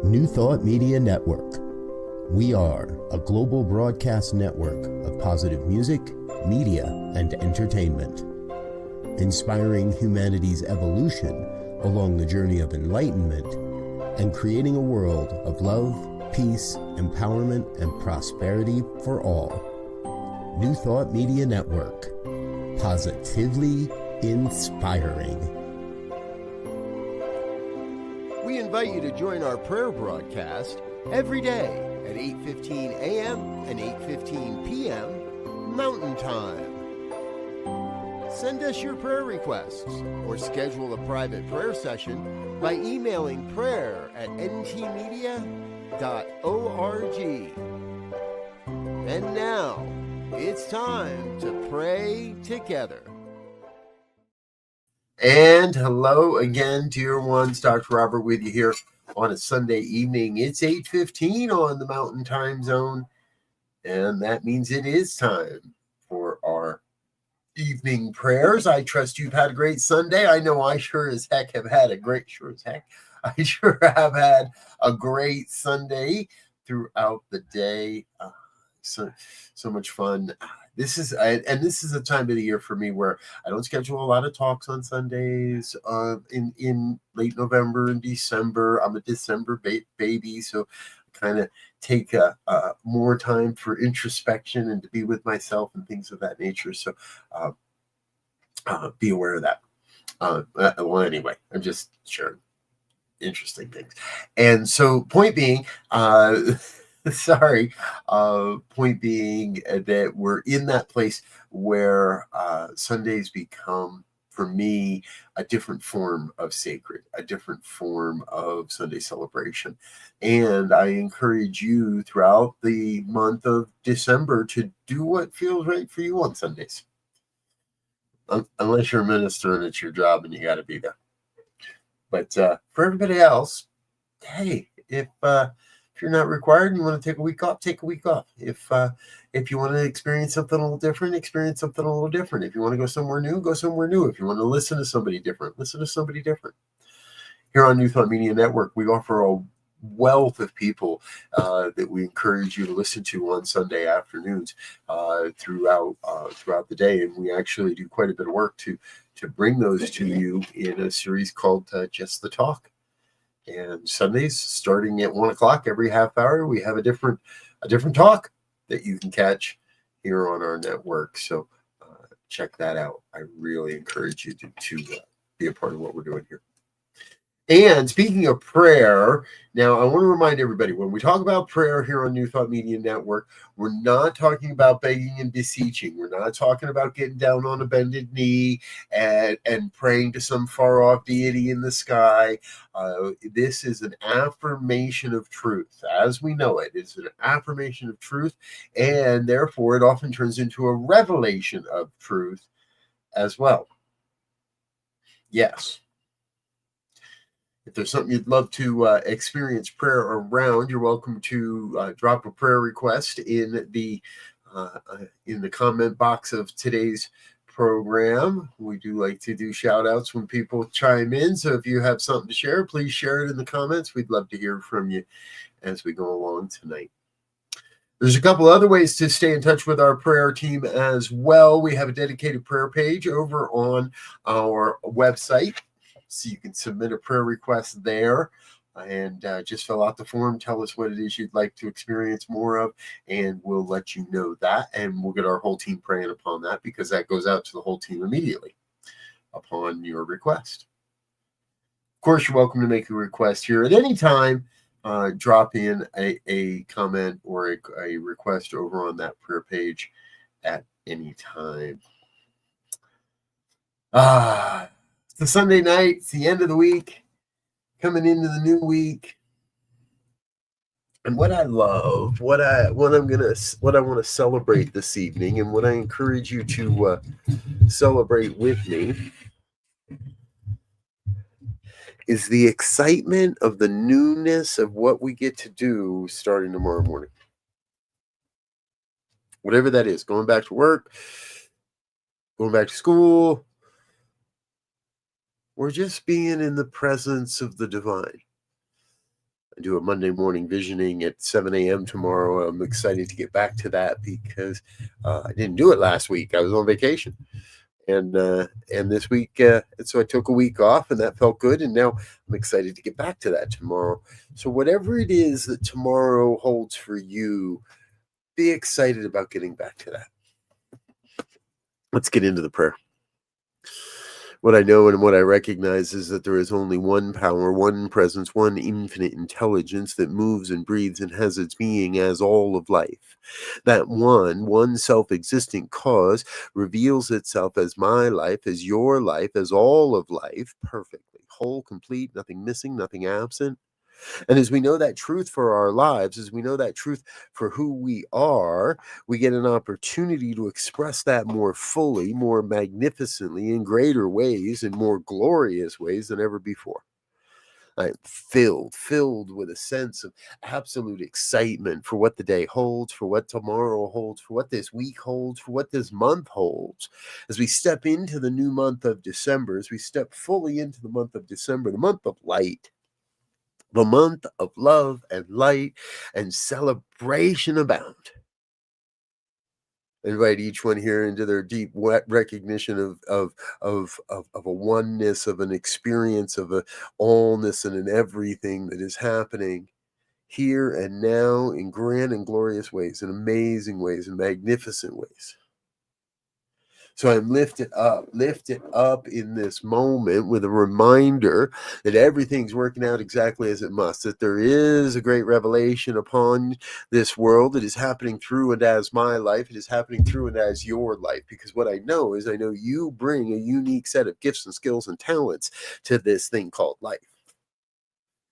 New Thought Media Network. We are a global broadcast network of positive music, media, and entertainment, inspiring humanity's evolution along the journey of enlightenment and creating a world of love, peace, empowerment, and prosperity for all. New Thought Media Network. Positively inspiring. We invite you to join our prayer broadcast every day at 8:15 a.m. and 8:15 p.m. Mountain Time. Send us your prayer requests or schedule a private prayer session by emailing prayer@ntmedia.org. And now, it's time to pray together. And hello again, dear ones. Dr. Robert with you here on a Sunday evening. It's 8:15 on the Mountain Time Zone, and that means it is time for our evening prayers. I trust you've had a great Sunday. I know I sure as heck have had a great, I sure have had a great Sunday throughout the day. So much fun. This is a time of the year for me where I don't schedule a lot of talks on Sundays in late November and December. I'm a December baby, so I kind of take more time for introspection and to be with myself and things of that nature. So be aware of that. Well, anyway, I'm just sharing interesting things. And so point being, point being that we're in that place where Sundays become, for me, a different form of sacred, a different form of Sunday celebration. And I encourage you throughout the month of December to do what feels right for you on Sundays. Unless you're a minister and it's your job and you got to be there. But for everybody else, hey, if you're not required and you want to take a week off, take a week off. If you want to experience something a little different, experience something a little different. If you want to go somewhere new, go somewhere new. If you want to listen to somebody different, listen to somebody different. Here on New Thought Media Network, we offer a wealth of people that we encourage you to listen to on Sunday afternoons throughout the day. And we actually do quite a bit of work to bring those to you in a series called Just the Talk. And Sundays, starting at 1:00 every half hour, we have a different talk that you can catch here on our network. So check that out. I really encourage you to be a part of what we're doing here. And speaking of prayer, now I want to remind everybody, when we talk about prayer here on New Thought Media Network, we're not talking about begging and beseeching. We're not talking about getting down on a bended knee and praying to some far-off deity in the sky. This is an affirmation of truth. As we know it, it's an affirmation of truth, and therefore it often turns into a revelation of truth as well. Yes. If there's something you'd love to experience prayer around, you're welcome to drop a prayer request in the comment box of today's program. We do like to do shout outs when people chime in. So if you have something to share, please share it in the comments. We'd love to hear from you as we go along tonight. There's a couple other ways to stay in touch with our prayer team as well. We have a dedicated prayer page over on our website. So you can submit a prayer request there and just fill out the form. Tell us what it is you'd like to experience more of, and we'll let you know that. And we'll get our whole team praying upon that, because that goes out to the whole team immediately upon your request. Of course, you're welcome to make a request here at any time. Drop in a comment or a request over on that prayer page at any time. It's the Sunday night. It's the end of the week, coming into the new week. And what I love, what I want to celebrate this evening, and what I encourage you to celebrate with me, is the excitement of the newness of what we get to do starting tomorrow morning. Whatever that is, going back to work, going back to school, or just being in the presence of the divine. I do a Monday morning visioning at 7 a.m. tomorrow. I'm excited to get back to that because I didn't do it last week. I was on vacation. And this week, and so I took a week off, and that felt good. And now I'm excited to get back to that tomorrow. So whatever it is that tomorrow holds for you, be excited about getting back to that. Let's get into the prayer. What I know and what I recognize is that there is only one power, one presence, one infinite intelligence that moves and breathes and has its being as all of life. That one self-existent cause reveals itself as my life, as your life, as all of life, perfectly, whole, complete, nothing missing, nothing absent. And as we know that truth for our lives, as we know that truth for who we are, we get an opportunity to express that more fully, more magnificently, in greater ways, in more glorious ways than ever before. I am filled with a sense of absolute excitement for what the day holds, for what tomorrow holds, for what this week holds, for what this month holds. As we step into the new month of December, as we step fully into the month of December, the month of light, the month of love and light and celebration abound. I invite each one here into their deep recognition of a oneness, of an experience, of a allness and an everything that is happening here and now in grand and glorious ways, in amazing ways, in magnificent ways. So I'm lifted up in this moment with a reminder that everything's working out exactly as it must, that there is a great revelation upon this world that is happening through and as my life. It is happening through and as your life, because what I know is I know you bring a unique set of gifts and skills and talents to this thing called life.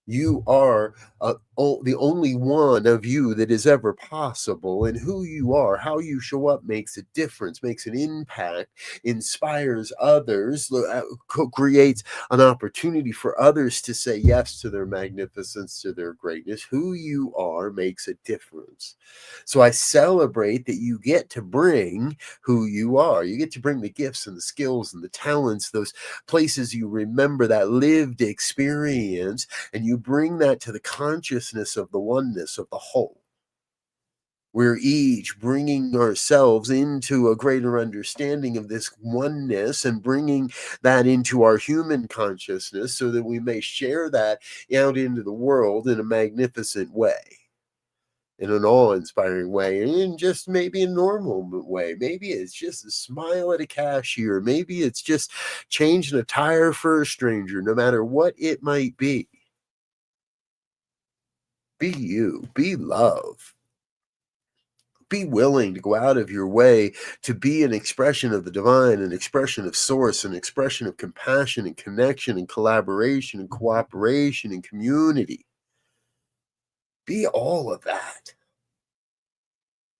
You are the only one of you that is ever possible, and who you are, how you show up makes a difference, makes an impact, inspires others, creates an opportunity for others to say yes to their magnificence, to their greatness. Who you are makes a difference. So I celebrate that you get to bring who you are. You get to bring the gifts and the skills and the talents, those places you remember, that lived experience, and you bring that to the consciousness of the oneness of the whole. We're each bringing ourselves into a greater understanding of this oneness and bringing that into our human consciousness so that we may share that out into the world in a magnificent way, in an awe-inspiring way, and in just maybe a normal way. Maybe it's just a smile at a cashier. Maybe it's just changing a tire for a stranger. No matter what it might be, be you, be love. Be willing to go out of your way to be an expression of the divine, an expression of source, an expression of compassion and connection and collaboration and cooperation and community. Be all of that.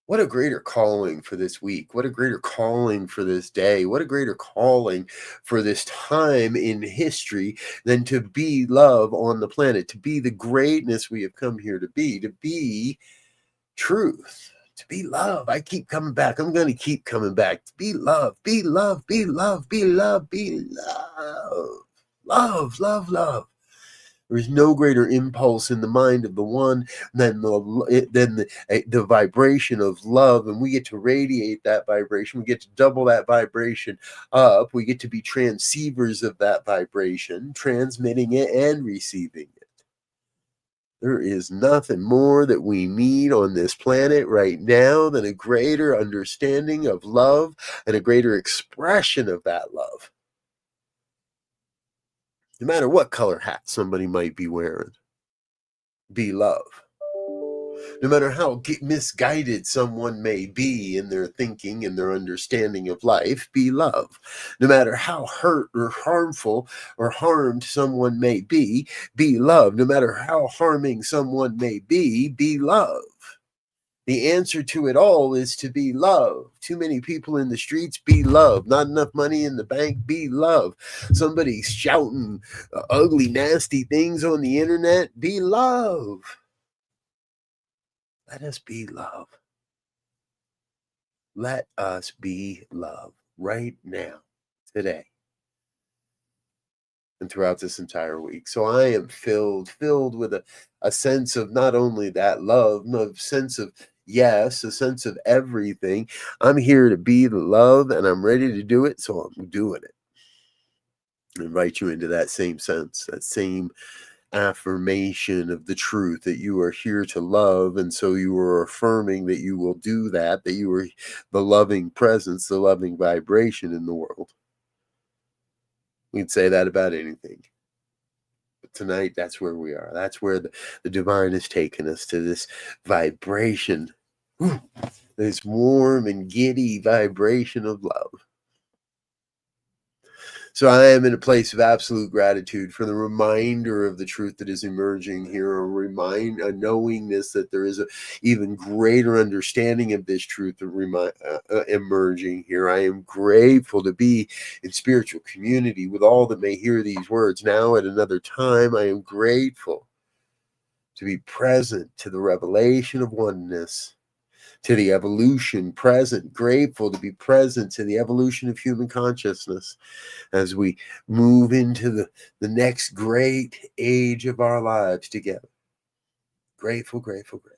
What a greater calling for this week. What a greater calling for this day. What a greater calling for this time in history than to be love on the planet, to be the greatness we have come here to be truth, to be love. I keep coming back. I'm going to keep coming back. To be love, be love, be love, be love, be love. Love, love, love. There is no greater impulse in the mind of the one than the vibration of love, and we get to radiate that vibration. We get to double that vibration up. We get to be transceivers of that vibration, transmitting it and receiving it. There is nothing more that we need on this planet right now than a greater understanding of love and a greater expression of that love. No matter what color hat somebody might be wearing, be love. No matter how misguided someone may be in their thinking and their understanding of life, be love. No matter how hurt or harmful or harmed someone may be love. No matter how harming someone may be love. The answer to it all is to be love. Too many people in the streets, be love. Not enough money in the bank, be love. Somebody shouting ugly, nasty things on the internet, be love. Let us be love. Let us be love right now, today. and throughout this entire week. So I am filled with a sense of not only that love, no sense of yes, a sense of everything. I'm here to be the love, and I'm ready to do it, so I'm doing it. I invite you into that same sense, that same affirmation of the truth that you are here to love, and so you are affirming that you will do that you are the loving presence, the loving vibration in the world. We'd say that about anything. But tonight, that's where we are. That's where the divine has taken us, to this vibration, this warm and giddy vibration of love. So I am in a place of absolute gratitude for the reminder of the truth that is emerging here, a knowingness that there is an even greater understanding of this truth emerging here. I am grateful to be in spiritual community with all that may hear these words now at another time. I am grateful to be present to the revelation of oneness, to the evolution present, grateful to be present to the evolution of human consciousness as we move into the next great age of our lives together. Grateful, grateful, grateful.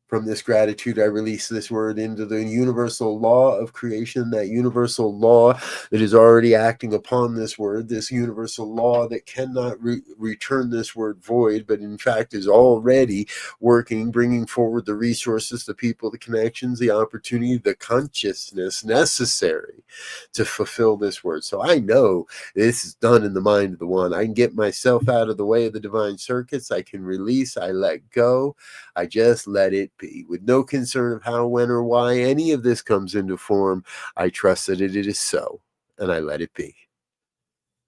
From this gratitude, I release this word into the universal law of creation, that universal law that is already acting upon this word, this universal law that cannot return this word void, but in fact is already working, bringing forward the resources, the people, the connections, the opportunity, the consciousness necessary to fulfill this word. So I know this is done in the mind of the one. I can get myself out of the way of the divine circuits. I can release. I let go. I just let it be, with no concern of how, when, or why any of this comes into form. I trust that it is so, and I let it be.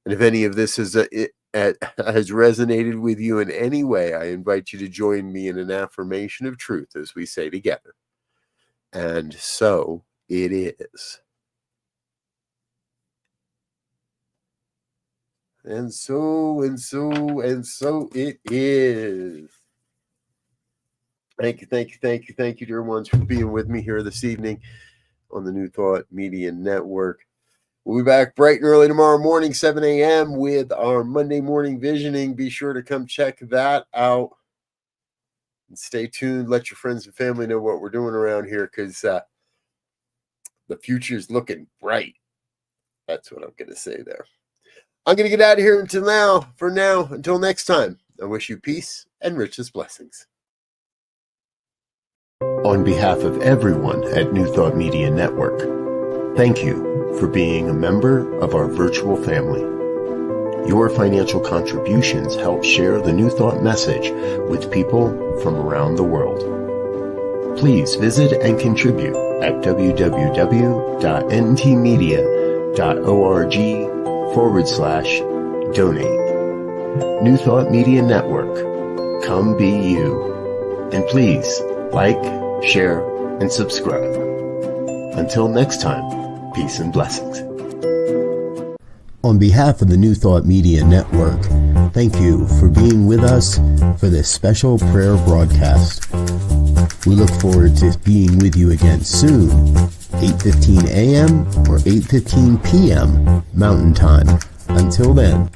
And if any of this has resonated with you in any way, I invite you to join me in an affirmation of truth as we say together, and so it is. And so it is. Thank you, dear ones, for being with me here this evening on the New Thought Media Network. We'll be back bright and early tomorrow morning, 7 a.m. with our Monday morning visioning. Be sure to come check that out. And stay tuned. Let your friends and family know what we're doing around here, because the future is looking bright. That's what I'm going to say there. I'm going to get out of here until next time, I wish you peace and richest blessings. On behalf of everyone at New Thought Media Network, thank you for being a member of our virtual family. Your financial contributions help share the New Thought message with people from around the world. Please visit and contribute at www.ntmedia.org/donate. New Thought Media Network. Come be you. And please, like, share, and subscribe. Until next time, peace and blessings. On behalf of the New Thought Media Network, thank you for being with us for this special prayer broadcast. We look forward to being with you again soon, 8:15 a.m. or 8:15 p.m. Mountain Time. Until then.